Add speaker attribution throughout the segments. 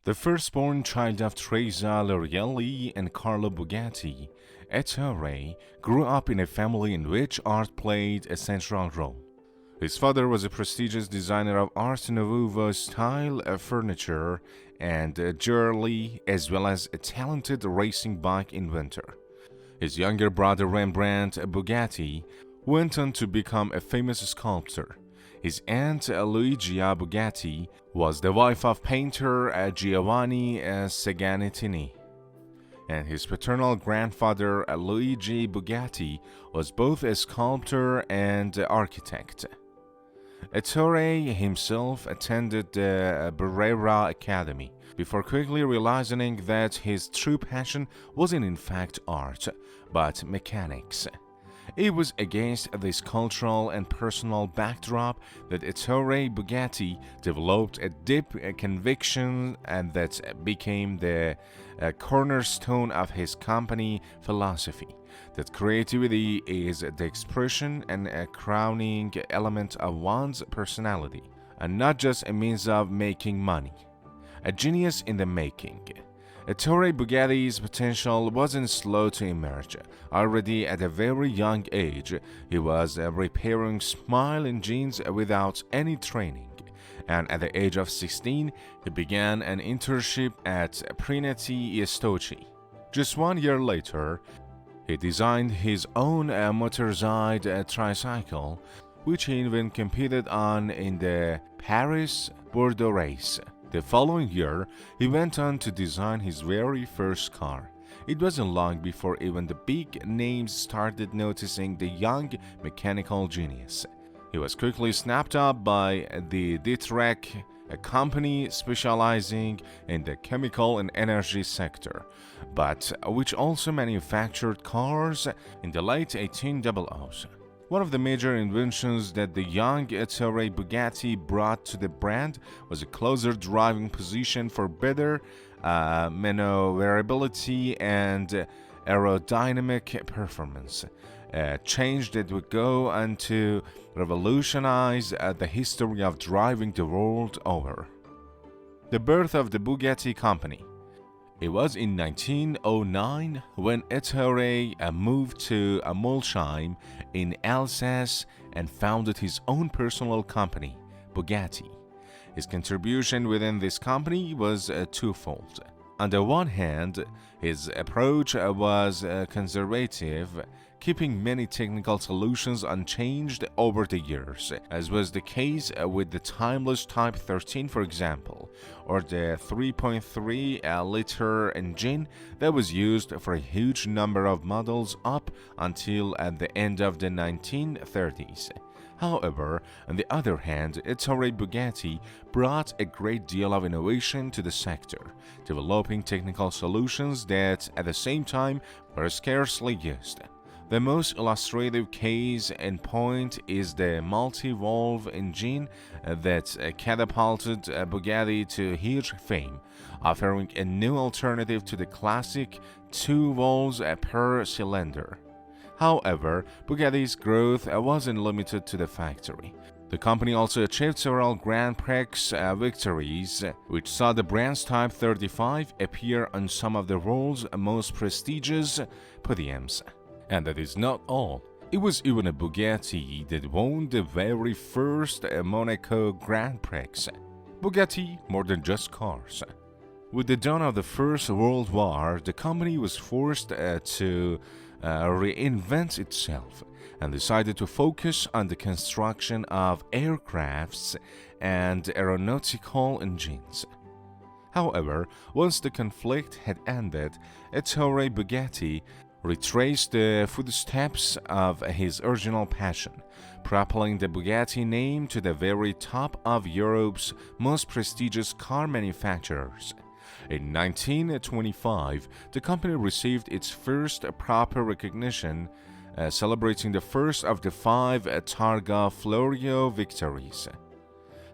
Speaker 1: The firstborn child of Teresa Lorielli and Carlo Bugatti, Ettore grew up in a family in which art played a central role. His father was a prestigious designer of Art Nouveau style furniture and jewelry, as well as a talented racing bike inventor. His younger brother Rembrandt Bugatti went on to become a famous sculptor. His aunt Luigia Bugatti was the wife of painter Giovanni Seganitini, and his paternal grandfather Luigi Bugatti was both a sculptor and architect. Ettore himself attended the Brera Academy before quickly realizing that his true passion wasn't in fact art, but mechanics. It was against this cultural and personal backdrop that Ettore Bugatti developed a deep conviction, and that became the cornerstone of his company philosophy, that creativity is the expression and a crowning element of one's personality, and not just a means of making money. A genius in the making. Ettore Bugatti's potential wasn't slow to emerge. Already at a very young age, he was repairing smile in jeans without any training, and at the age of 16, he began an internship at Prineti Estoci. Just 1 year later, he designed his own motorized tricycle, which he even competed on in the Paris-Bordeaux race. The following year, he went on to design his very first car. It wasn't long before even the big names started noticing the young mechanical genius. He was quickly snapped up by the Ditrec, a company specializing in the chemical and energy sector, but which also manufactured cars in the late 1800s. One of the major inventions that the young Ettore Bugatti brought to the brand was a closer driving position for better maneuverability and aerodynamic performance, a change that would go on to revolutionize the history of driving the world over. The birth of the Bugatti Company. It was in 1909 when Ettore moved to Molsheim in Alsace and founded his own personal company, Bugatti. His contribution within this company was twofold. On the one hand, his approach was conservative, keeping many technical solutions unchanged over the years, as was the case with the timeless Type 13, for example, or the 3.3-liter engine that was used for a huge number of models up until at the end of the 1930s. However, on the other hand, Ettore Bugatti brought a great deal of innovation to the sector, developing technical solutions that, at the same time, were scarcely used. The most illustrative case in point is the multi-valve engine that catapulted Bugatti to huge fame, offering a new alternative to the classic 2 valves per cylinder. However, Bugatti's growth wasn't limited to the factory. The company also achieved several Grand Prix victories, which saw the brand's Type 35 appear on some of the world's most prestigious podiums. And that is not all. It was even a Bugatti that won the very first Monaco Grand Prix. Bugatti, more than just cars. With the dawn of the First World War, the company was forced to reinvent itself and decided to focus on the construction of aircrafts and aeronautical engines. However, once the conflict had ended, Ettore Bugatti retraced the footsteps of his original passion, propelling the Bugatti name to the very top of Europe's most prestigious car manufacturers. In 1925, the company received its first proper recognition, celebrating the first of the 5 Targa Florio victories.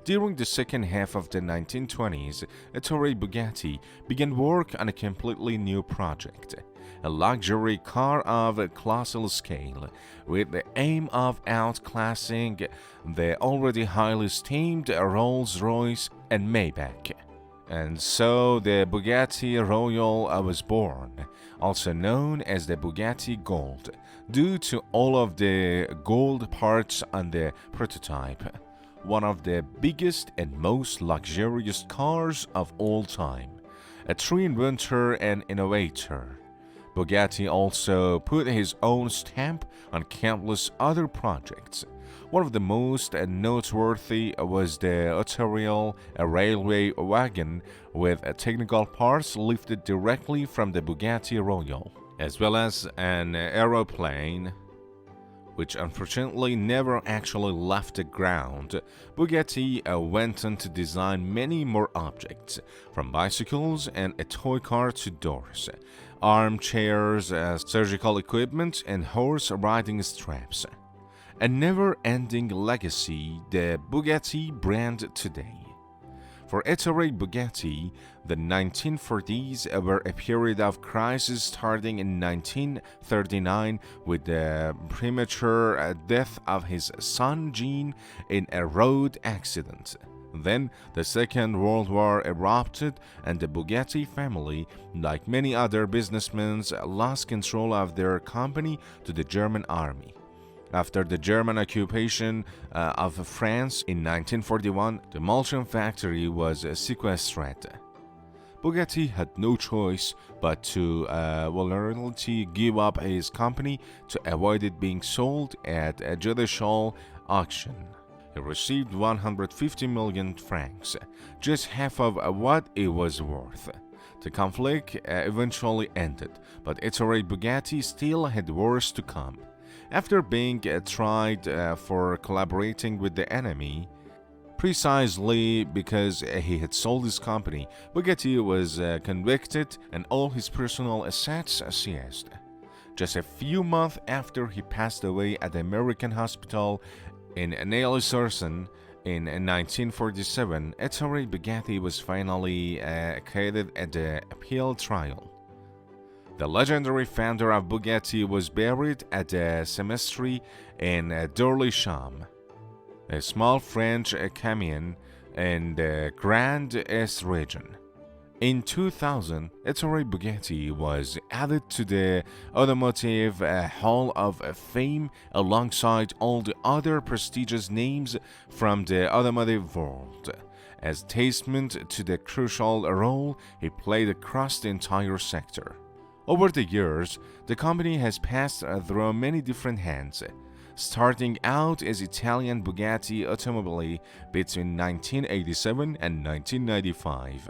Speaker 1: During the second half of the 1920s, Ettore Bugatti began work on a completely new project, a luxury car of a colossal scale, with the aim of outclassing the already highly esteemed Rolls-Royce and Maybach. And so the Bugatti Royal was born, also known as the Bugatti Gold, due to all of the gold parts on the prototype. One of the biggest and most luxurious cars of all time, a true inventor and innovator. Bugatti also put his own stamp on countless other projects. One of the most noteworthy was the Ettore railway wagon with technical parts lifted directly from the Bugatti Royal, as well as an aeroplane, which unfortunately never actually left the ground. Bugatti went on to design many more objects, from bicycles and a toy car to doors, armchairs, surgical equipment, and horse riding straps. A never-ending legacy, the Bugatti brand today. For Ettore Bugatti, the 1940s were a period of crisis starting in 1939 with the premature death of his son Jean in a road accident. Then the Second World War erupted and the Bugatti family, like many other businessmen, lost control of their company to the German army. After the German occupation of France in 1941, the Molsheim factory was sequestered. Bugatti had no choice but to voluntarily give up his company to avoid it being sold at a judicial auction. He received 150 million francs, just half of what it was worth. The conflict eventually ended, but Ettore Bugatti still had worse to come. After being tried for collaborating with the enemy, precisely because he had sold his company, Bugatti was convicted and all his personal assets seized. Just a few months after he passed away at the American hospital in Neuilly-sur-Seine in 1947, Ettore Bugatti was finally acquitted at the appeal trial. The legendary founder of Bugatti was buried at the cemetery in Molsheim, a small French commune in the Grand Est region. In 2000, Ettore Bugatti was added to the Automotive Hall of Fame alongside all the other prestigious names from the automotive world, as testament to the crucial role he played across the entire sector. Over the years, the company has passed through many different hands, starting out as Italian Bugatti Automobili between 1987 and 1995,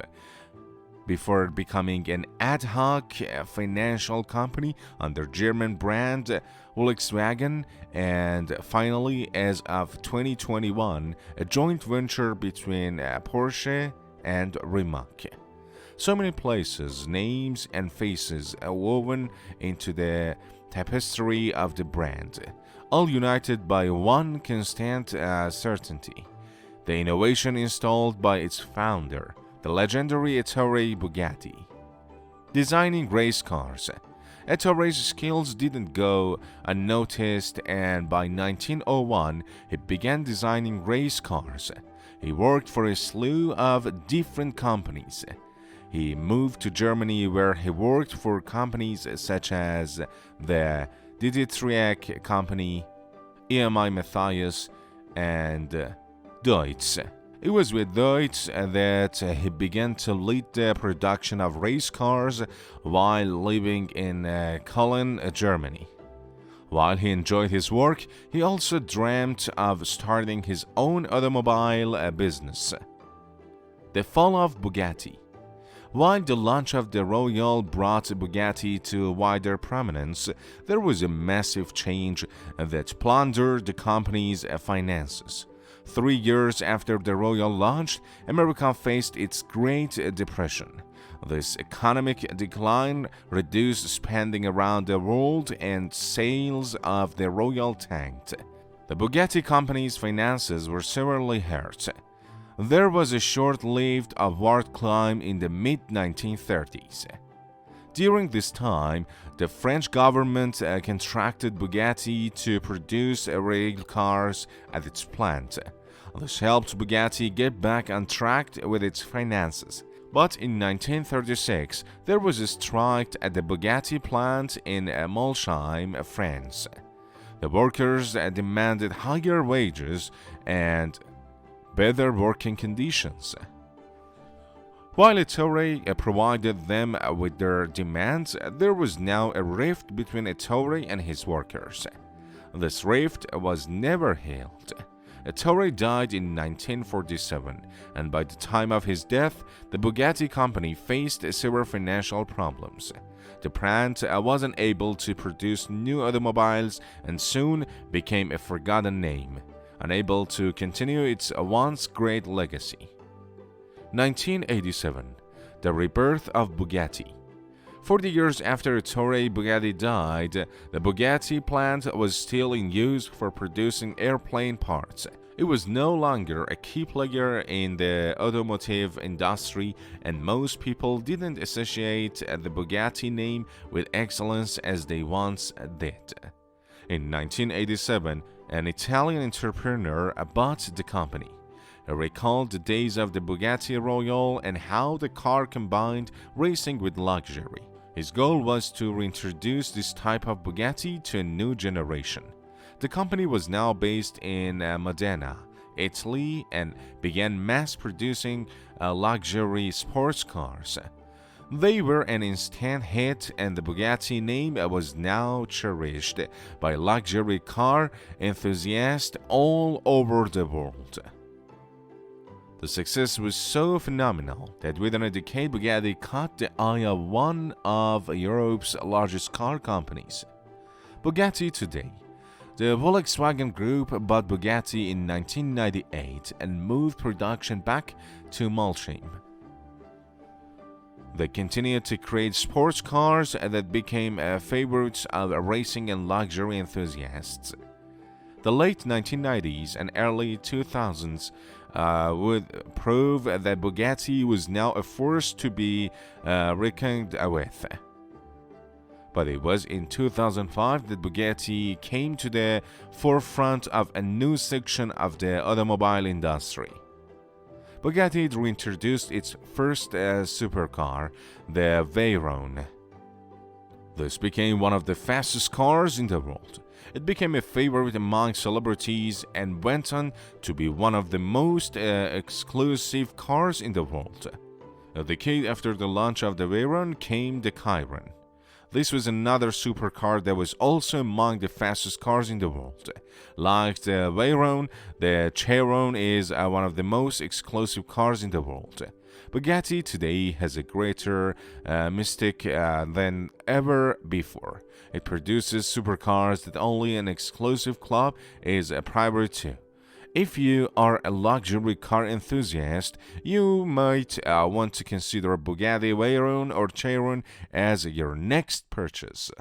Speaker 1: before becoming an ad hoc financial company under German brand Volkswagen, and finally, as of 2021, a joint venture between Porsche and Rimac. So many places, names, and faces are woven into the tapestry of the brand, all united by one constant certainty: the innovation installed by its founder, the legendary Ettore Bugatti. Designing race cars. Ettore's skills didn't go unnoticed, and by 1901, he began designing race cars. He worked for a slew of different companies. He moved to Germany, where he worked for companies such as the Dietrich Company, EMI Matthias, and Deutz. It was with Deutz that he began to lead the production of race cars while living in Cologne, Germany. While he enjoyed his work, he also dreamt of starting his own automobile business. The fall of Bugatti. While the launch of the Royal brought Bugatti to wider prominence, there was a massive change that plundered the company's finances. 3 years after the Royal launched, America faced its Great Depression. This economic decline reduced spending around the world, and sales of the Royal tanked. The Bugatti company's finances were severely hurt. There was a short-lived upward climb in the mid-1930s. During this time, the French government contracted Bugatti to produce rail cars at its plant. This helped Bugatti get back on track with its finances. But in 1936, there was a strike at the Bugatti plant in Molsheim, France. The workers demanded higher wages and better working conditions. While Ettore provided them with their demands, there was now a rift between Ettore and his workers. This rift was never healed. Ettore died in 1947, and by the time of his death, the Bugatti company faced severe financial problems. The plant wasn't able to produce new automobiles and soon became a forgotten name, unable to continue its once great legacy. 1987, the rebirth of Bugatti. 40 years after Ettore Bugatti died, the Bugatti plant was still in use for producing airplane parts. It was no longer a key player in the automotive industry, and most people didn't associate the Bugatti name with excellence as they once did. In 1987, an Italian entrepreneur bought the company. He recalled the days of the Bugatti Royale and how the car combined racing with luxury. His goal was to reintroduce this type of Bugatti to a new generation. The company was now based in Modena, Italy, and began mass-producing luxury sports cars. They were an instant hit, and the Bugatti name was now cherished by luxury car enthusiasts all over the world. The success was so phenomenal that within a decade, Bugatti caught the eye of one of Europe's largest car companies. Bugatti today. The Volkswagen Group bought Bugatti in 1998 and moved production back to Molsheim. They continued to create sports cars that became favorites of racing and luxury enthusiasts. The late 1990s and early 2000s would prove that Bugatti was now a force to be reckoned with. But it was in 2005 that Bugatti came to the forefront of a new section of the automobile industry. Bugatti reintroduced its first supercar, the Veyron. This became one of the fastest cars in the world. It became a favorite among celebrities and went on to be one of the most exclusive cars in the world. A decade after the launch of the Veyron came the Chiron. This was another supercar that was also among the fastest cars in the world. Like the Veyron, the Chiron is one of the most exclusive cars in the world. Bugatti today has a greater mystique than ever before. It produces supercars that only an exclusive club is privy to. If you are a luxury car enthusiast, you might want to consider Bugatti Veyron or Chiron as your next purchase.